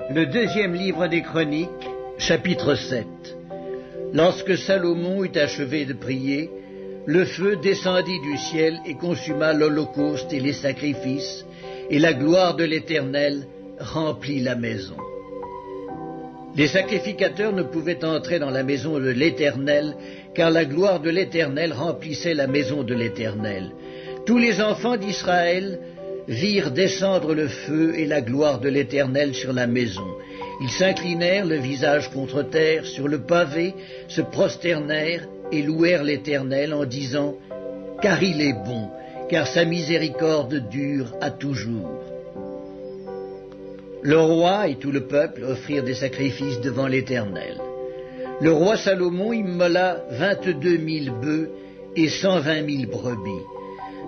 Le deuxième livre des Chroniques, chapitre 7. Lorsque Salomon eut achevé de prier, le feu descendit du ciel et consuma l'holocauste et les sacrifices, et la gloire de l'Éternel remplit la maison. Les sacrificateurs ne pouvaient entrer dans la maison de l'Éternel, car la gloire de l'Éternel remplissait la maison de l'Éternel. Tous les enfants d'Israël virent descendre le feu et la gloire de l'Éternel sur la maison. Ils s'inclinèrent le visage contre terre, sur le pavé, se prosternèrent et louèrent l'Éternel en disant « Car il est bon, car sa miséricorde dure à toujours. » Le roi et tout le peuple offrirent des sacrifices devant l'Éternel. Le roi Salomon immola 22 000 bœufs et 120 000 brebis.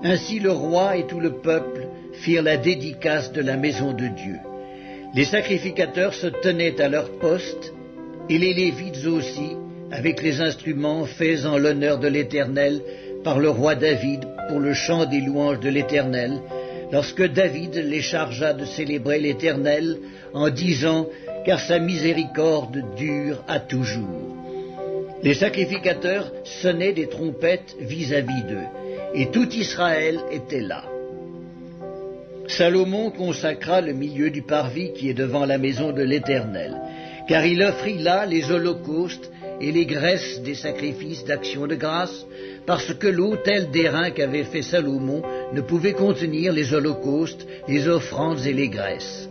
Ainsi le roi et tout le peuple firent la dédicace de la maison de Dieu. Les sacrificateurs se tenaient à leur poste, et les Lévites aussi, avec les instruments faits en l'honneur de l'Éternel par le roi David pour le chant des louanges de l'Éternel, lorsque David les chargea de célébrer l'Éternel en disant « Car sa miséricorde dure à toujours ». Les sacrificateurs sonnaient des trompettes vis-à-vis d'eux, et tout Israël était là. Salomon consacra le milieu du parvis qui est devant la maison de l'Éternel, car il offrit là les holocaustes et les graisses des sacrifices d'action de grâce, parce que l'autel d'airain qu'avait fait Salomon ne pouvait contenir les holocaustes, les offrandes et les graisses.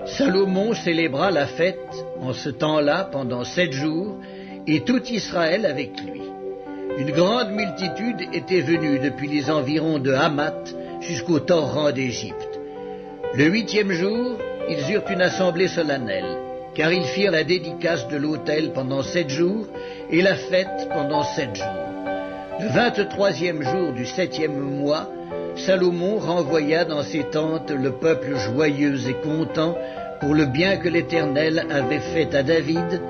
Salomon célébra la fête en ce temps-là pendant 7 jours, et tout Israël avec lui. Une grande multitude était venue depuis les environs de Hamath jusqu'au torrent d'Égypte. Le 8e jour, ils eurent une assemblée solennelle, car ils firent la dédicace de l'autel pendant 7 jours, et la fête pendant 7 jours. Le 23e jour du 7e mois, Salomon renvoya dans ses tentes le peuple joyeux et content pour le bien que l'Éternel avait fait à David,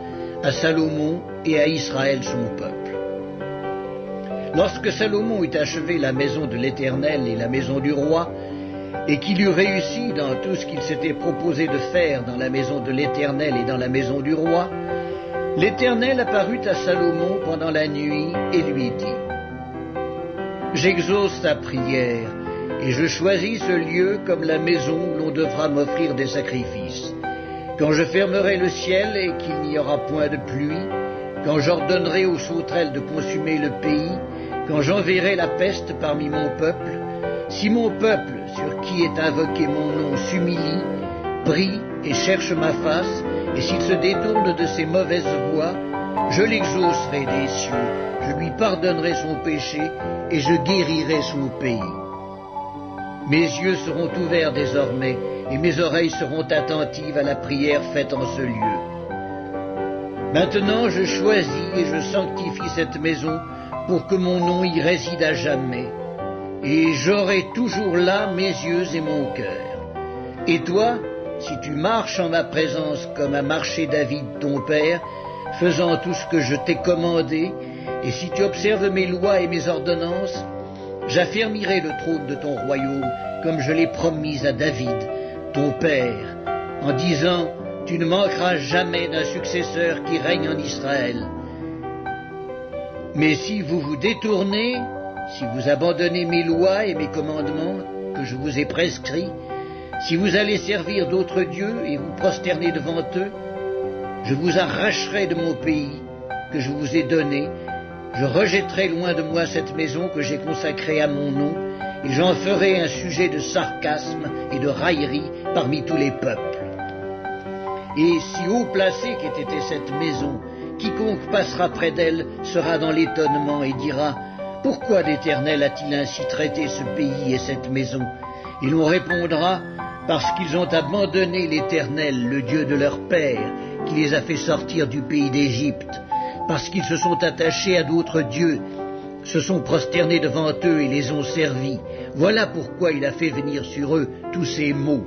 à Salomon et à Israël son peuple. Lorsque Salomon eut achevé la maison de l'Éternel et la maison du roi, et qu'il eut réussi dans tout ce qu'il s'était proposé de faire dans la maison de l'Éternel et dans la maison du roi, l'Éternel apparut à Salomon pendant la nuit et lui dit « J'exauce ta prière, et je choisis ce lieu comme la maison où l'on devra m'offrir des sacrifices. Quand je fermerai le ciel et qu'il n'y aura point de pluie, quand j'ordonnerai aux sauterelles de consumer le pays, quand j'enverrai la peste parmi mon peuple, si mon peuple, sur qui est invoqué mon nom, s'humilie, prie et cherche ma face, et s'il se détourne de ses mauvaises voies, je l'exaucerai des cieux, je lui pardonnerai son péché, et je guérirai son pays. Mes yeux seront ouverts désormais, et mes oreilles seront attentives à la prière faite en ce lieu. Maintenant je choisis et je sanctifie cette maison pour que mon nom y réside à jamais, et j'aurai toujours là mes yeux et mon cœur. Et toi, si tu marches en ma présence comme a marché David ton père, faisant tout ce que je t'ai commandé, et si tu observes mes lois et mes ordonnances, j'affermirai le trône de ton royaume comme je l'ai promis à David, ton père, en disant « Tu ne manqueras jamais d'un successeur qui règne en Israël. » Mais si vous vous détournez, si vous abandonnez mes lois et mes commandements que je vous ai prescrits, si vous allez servir d'autres dieux et vous prosterner devant eux, je vous arracherai de mon pays que je vous ai donné, je rejetterai loin de moi cette maison que j'ai consacrée à mon nom, et j'en ferai un sujet de sarcasme et de raillerie parmi tous les peuples. Et si haut placé qu'ait été cette maison, quiconque passera près d'elle sera dans l'étonnement et dira « Pourquoi l'Éternel a-t-il ainsi traité ce pays et cette maison ?» Et l'on répondra « Parce qu'ils ont abandonné l'Éternel, le Dieu de leur père, qui les a fait sortir du pays d'Égypte, parce qu'ils se sont attachés à d'autres dieux, se sont prosternés devant eux et les ont servis. Voilà pourquoi il a fait venir sur eux tous ces maux. »